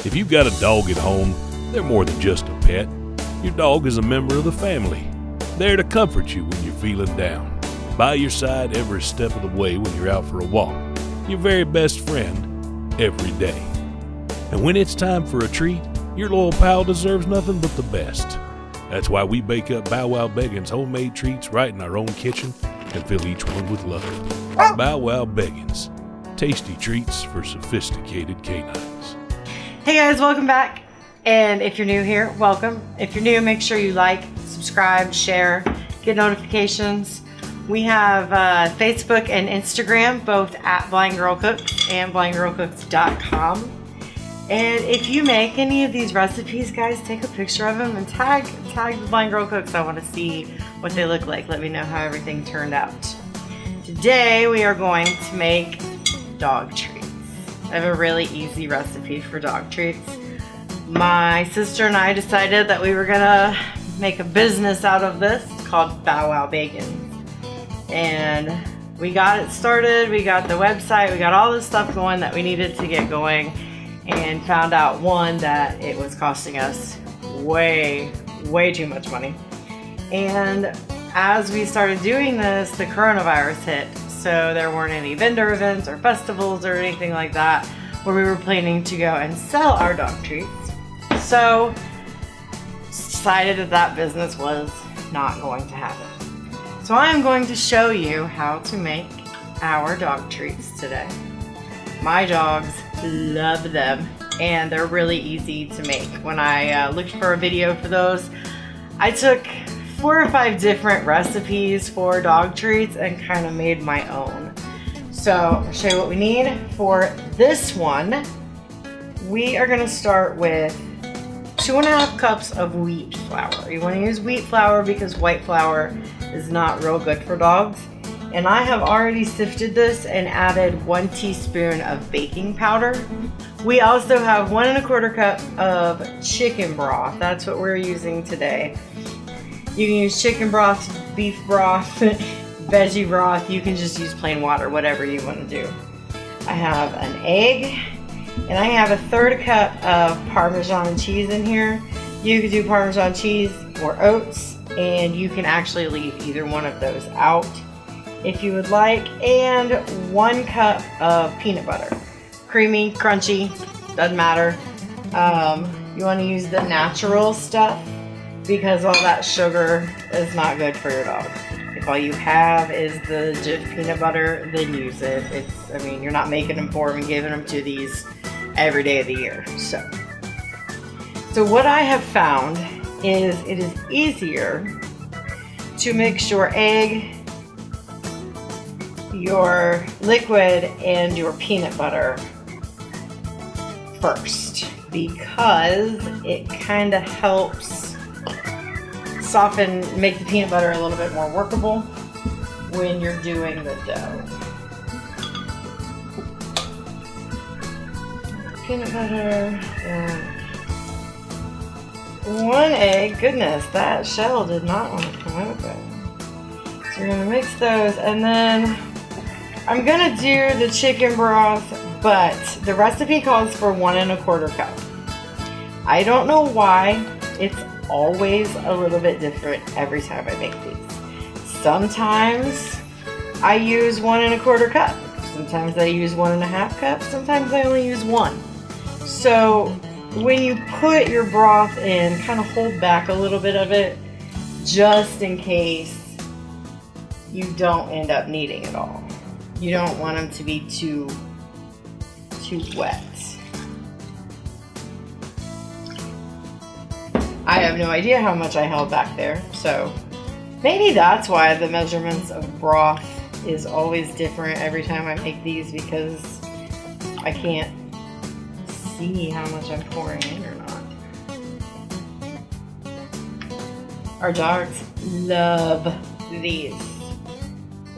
If you've got a dog at home, they're more than just a pet. Your dog is a member of the family, there to comfort you when you're feeling down, by your side every step of the way when you're out for a walk, your very best friend every day. And when it's time for a treat, your loyal pal deserves nothing but the best. That's why we bake up Bow Wow Beggins homemade treats right in our own kitchen and fill each one with love. Bow Wow Beggins, tasty treats for sophisticated canines. Hey guys, welcome back. And if you're new here, welcome. If you're new, make sure you like, subscribe, share, get notifications. We have Facebook and Instagram, both at Blind Girl Cooks and blindgirlcooks.com. And if you make any of these recipes, guys, take a picture of them and tag the Blind Girl Cooks. I want to see what they look like. Let me know how everything turned out. Today we are going to make dog treats. I have a really easy recipe for dog treats. My sister and I decided that we were gonna make a business out of this. It's called Bow Wow Beggins. And we got it started, we got the website, we got all this stuff going that we needed to get going, and found out, one, that it was costing us way too much money. And as we started doing this, the coronavirus hit. So there weren't any vendor events or festivals or anything like that where we were planning to go and sell our dog treats. So decided that business was not going to happen. So I'm going to show you how to make our dog treats today. My dogs love them and they're really easy to make. When I looked for a video for those, I took 4 or 5 different recipes for dog treats and kind of made my own. So I'll show you what we need for this one. We are gonna start with 2.5 cups of wheat flour. You wanna use wheat flour because white flour is not real good for dogs. And I have already sifted this and added 1 teaspoon of baking powder. We also have 1 1/4 cup of chicken broth. That's what we're using today. You can use chicken broth, beef broth, veggie broth. You can just use plain water, whatever you want to do. I have an egg, and I have 1/3 cup of Parmesan cheese in here. You could do Parmesan cheese or oats, and you can actually leave either one of those out if you would like. And 1 cup of peanut butter. Creamy, crunchy, doesn't matter. You want to use the natural stuff, because all that sugar is not good for your dog. If all you have is the Jif peanut butter, then use it. You're not making them for them and giving them to these every day of the year. So what I have found is it is easier to mix your egg, your liquid, and your peanut butter first, because it kind of helps make the peanut butter a little bit more workable when you're doing the dough. Peanut butter and 1 egg. Goodness, that shell did not want to come open. So we're gonna mix those, and then I'm gonna do the chicken broth, but the recipe calls for 1 1/4 cup. I don't know why. It's always a little bit different every time I make these. Sometimes I use 1 1/4 cup. Sometimes I use 1 1/2 cup. Sometimes I only use 1. So when you put your broth in, kind of hold back a little bit of it, just in case you don't end up needing it all. You don't want them to be too wet. I have no idea how much I held back there, so maybe that's why the measurements of broth is always different every time I make these, because I can't see how much I'm pouring in or not. Our dogs love these.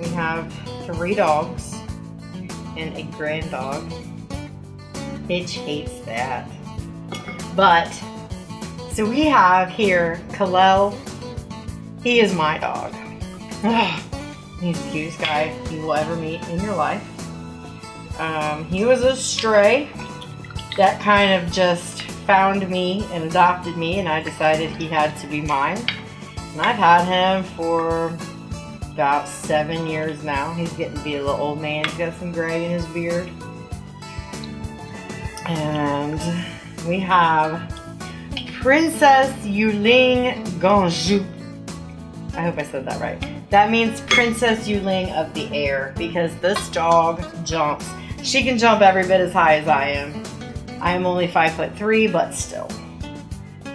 We have 3 dogs and a grand dog. Bitch hates that. But so we have here Kalel. He is my dog. He's the cutest guy you will ever meet in your life. He was a stray that kind of just found me and adopted me, and I decided he had to be mine. And I've had him for about 7 years now. He's getting to be a little old man. He's got some gray in his beard. And we have Princess Yuling Ganju. I hope I said that right. That means Princess Yuling of the air, because this dog jumps. She can jump every bit as high as I am. I am only 5'3", but still. So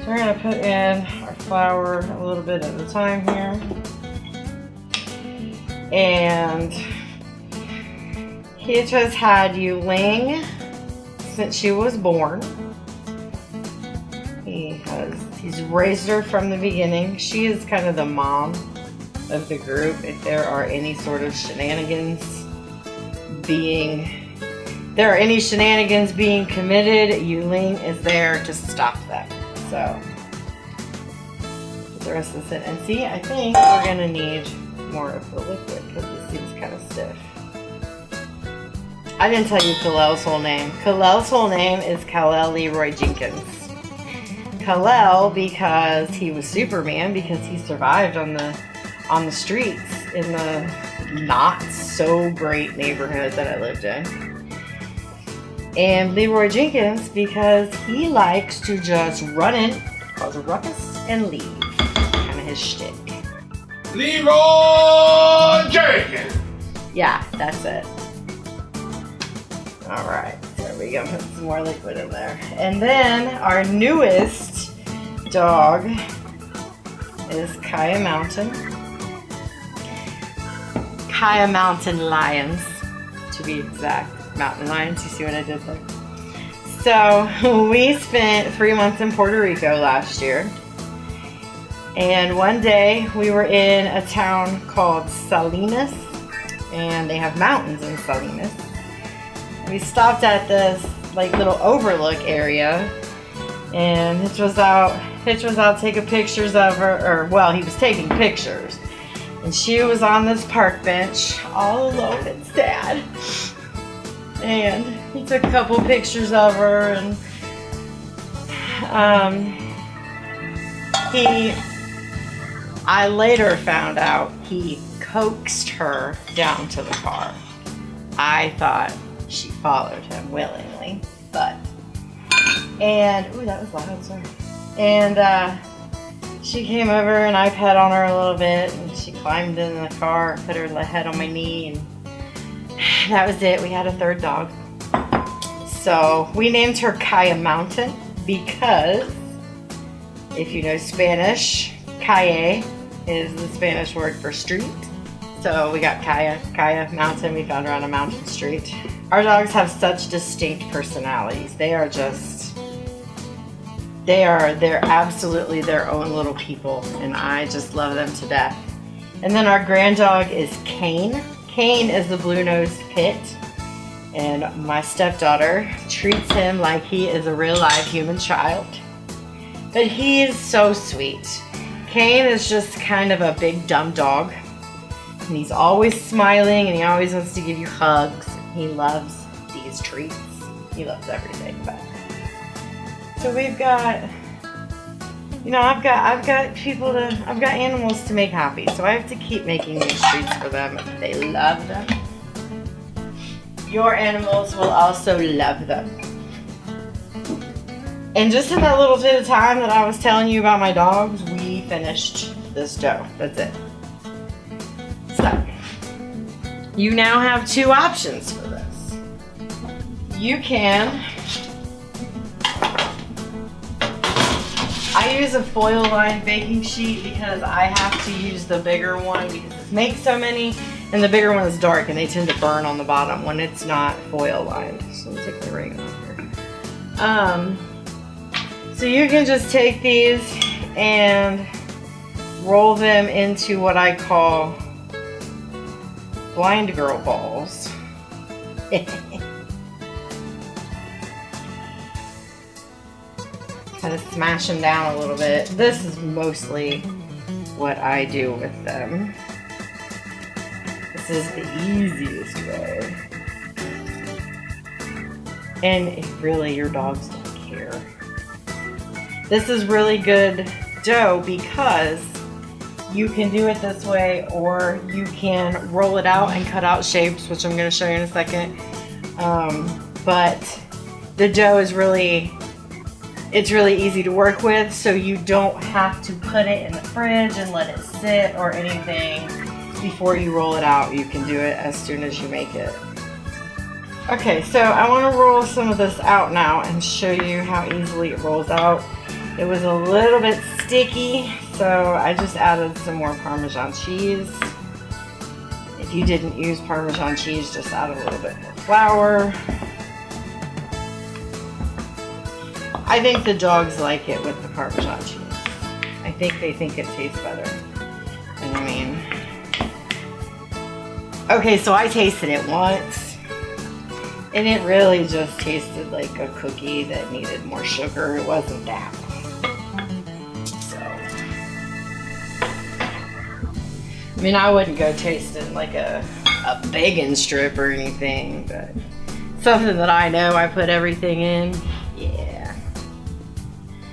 we're gonna put in our flour a little bit at a time here. And he just had Yuling since she was born. He's raised her from the beginning. She is kind of the mom of the group. If there are any sort of shenanigans being committed, Yuling is there to stop them. So put the rest of this in. And see, I think we're gonna need more of the liquid because this seems kind of stiff. I didn't tell you Kalel's whole name. Kalel's whole name is Kal-El Leroy Jenkins. Kal-El because he was Superman, because he survived on the streets in the not so great neighborhood that I lived in. And Leroy Jenkins because he likes to just run in, cause a ruckus, and leave. Kind of his shtick. Leroy Jenkins! Yeah, that's it. Alright, there we go. Put some more liquid in there. And then our newest dog is Kaya Mountain. Kaya Mountain Lions, to be exact. Mountain lions, you see what I did there? So we spent 3 months in Puerto Rico last year. And one day we were in a town called Salinas, and they have mountains in Salinas. We stopped at this like little overlook area, and Hitch was out taking pictures of her, or well, he was taking pictures, and she was on this park bench all alone and sad. And he took a couple pictures of her, and I later found out he coaxed her down to the car. I thought she followed him willingly, ooh, that was loud, sorry. And she came over and I pet on her a little bit, and she climbed in the car, put her head on my knee, and that was it. We had a third dog. So we named her Kaya Mountain because, if you know Spanish, calle is the Spanish word for street. So we got Kaya Mountain. We found her on a mountain street. Our dogs have such distinct personalities. They're absolutely their own little people, and I just love them to death. And then our grand dog is Kane. Kane is the blue-nosed pit, and my stepdaughter treats him like he is a real live human child. But he is so sweet. Kane is just kind of a big dumb dog, and he's always smiling, and he always wants to give you hugs. He loves these treats. He loves everything. But so we've got, I've got animals to make happy, so I have to keep making these treats for them. They love them. Your animals will also love them. And just in that little bit of time that I was telling you about my dogs, we finished this dough. That's it. So, you now have two options for this. You can, I use a foil lined baking sheet because I have to use the bigger one because it makes so many, and the bigger one is dark and they tend to burn on the bottom when it's not foil lined. So let me take the ring off here. So you can just take these and roll them into what I call blind girl balls. Kind of smash them down a little bit. This is mostly what I do with them. This is the easiest way. And really, your dogs don't care. This is really good dough because you can do it this way, or you can roll it out and cut out shapes, which I'm going to show you in a second. But the dough is really easy to work with, so you don't have to put it in the fridge and let it sit or anything before you roll it out. You can do it as soon as you make it. Okay, so I want to roll some of this out now and show you how easily it rolls out. It was a little bit sticky, so I just added some more Parmesan cheese. If you didn't use Parmesan cheese, just add a little bit more flour. I think the dogs like it with the Parmesan cheese. I think they think it tastes better. And I mean, okay, so I tasted it once, and it really just tasted like a cookie that needed more sugar. It wasn't that. So, I mean, I wouldn't go tasting like a Beggins strip or anything, but something that I know I put everything in. Yeah.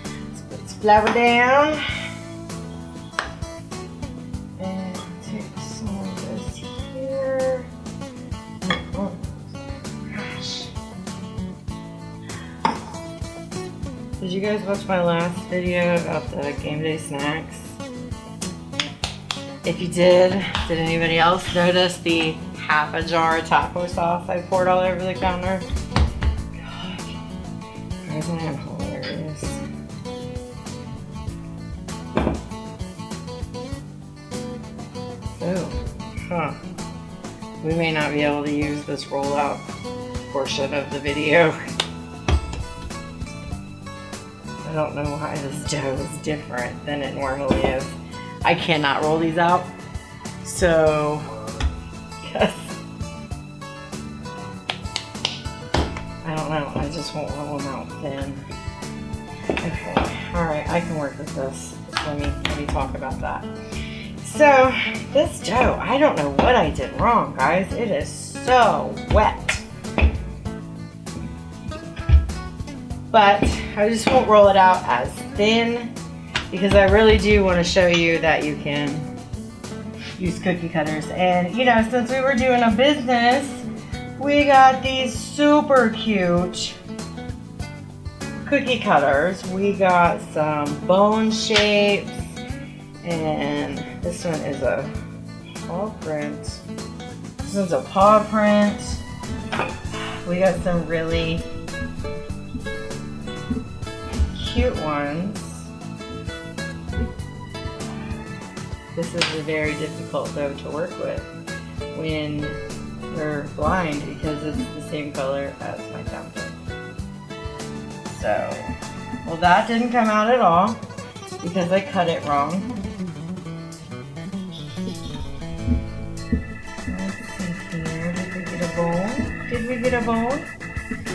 Let's put this flour down. And take some of this here. Oh, gosh. Did you guys watch my last video about the game day snacks? If you did anybody else notice the half a jar of taco sauce I poured all over the counter? God, isn't that hilarious? Oh, huh. We may not be able to use this rollout portion of the video. I don't know why this dough is different than it normally is. I cannot roll these out, so yes. I don't know, I just won't roll them out thin. Okay, alright, I can work with this. Let me talk about that. So, this dough, I don't know what I did wrong, guys. It is so wet. But I just won't roll it out as thin, because I really do want to show you that you can use cookie cutters. And you know, since we were doing a business, we got these super cute cookie cutters. We got some bone shapes, and this one is a paw print. This one's a paw print. We got some really cute ones. This is a very difficult dough to work with when you're blind, because it's the same color as my counter. So, well, that didn't come out at all because I cut it wrong. Let's see here. Did we get a bone? Did we get a bone?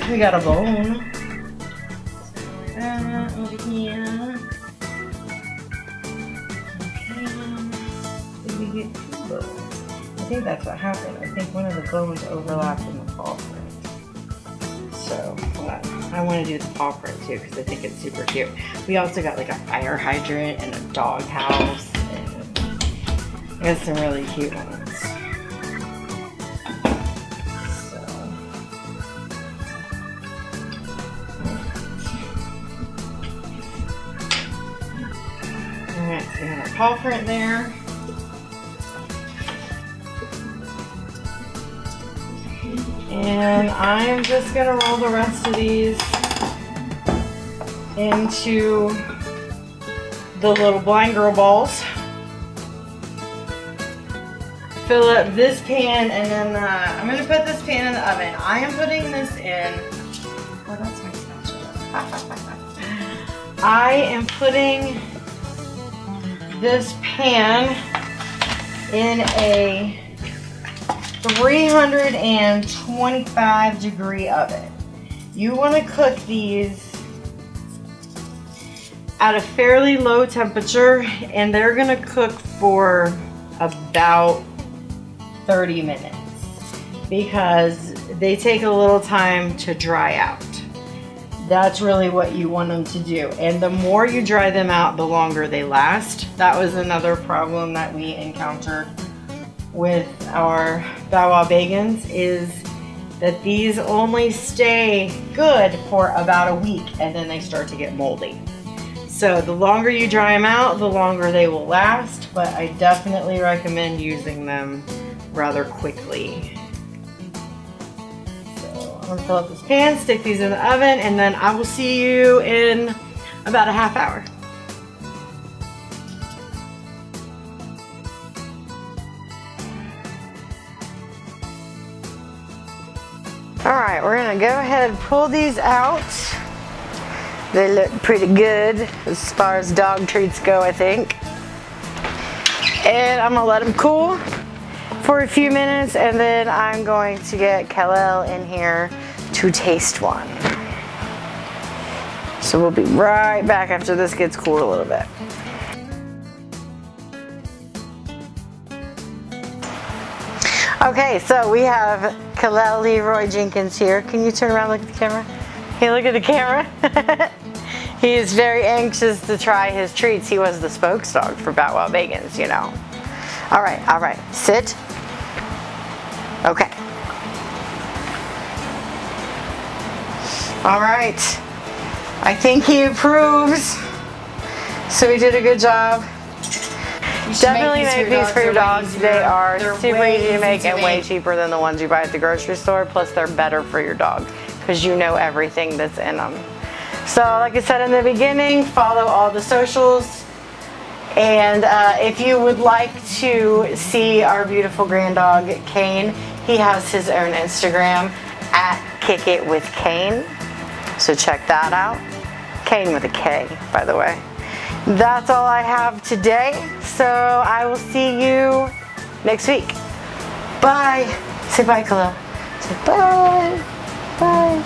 We got a bone. Over here. Get two bones. I think that's what happened. I think one of the bones overlapped in the paw print. So, I want to do the paw print too because I think it's super cute. We also got like a fire hydrant and a dog house, and we got some really cute ones. So, alright, so we have our paw print there. And I'm just going to roll the rest of these into the little blind girl balls. Fill up this pan, and then I'm going to put this pan in the oven. I am putting this in, oh, that's my spatula. I am putting this pan in a 325 degree oven. You want to cook these at a fairly low temperature, and they're going to cook for about 30 minutes because they take a little time to dry out. That's really what you want them to do. And the more you dry them out, the longer they last. That was another problem that we encountered with our Bow Wow Beggins, is that these only stay good for about a week and then they start to get moldy. So the longer you dry them out, the longer they will last, but I definitely recommend using them rather quickly. So I'm gonna fill up this pan, stick these in the oven, and then I will see you in about a half hour. All right, we're gonna go ahead and pull these out. They look pretty good as far as dog treats go, I think. And I'm gonna let them cool for a few minutes, and then I'm going to get Kal-El in here to taste one. So we'll be right back after this gets cooled a little bit. Okay, so we have Kal-El Leroy Jenkins here. Can you turn around and look at the camera? Can you look at the camera? He is very anxious to try his treats. He was the spokes dog for Bow Wow Beggins, you know. All right, sit. Okay. All right, I think he approves. So he did a good job. Definitely make these for your dogs. They are super easy to make and way cheaper than the ones you buy at the grocery store. Plus they're better for your dog because you know everything that's in them. So like I said in the beginning, follow all the socials. And if you would like to see our beautiful grand dog, Kane, he has his own Instagram at Kick It With Kane. So check that out. Kane with a K, by the way. That's all I have today. So I will see you next week. Bye. Say bye, Kal-El. Say bye. Bye.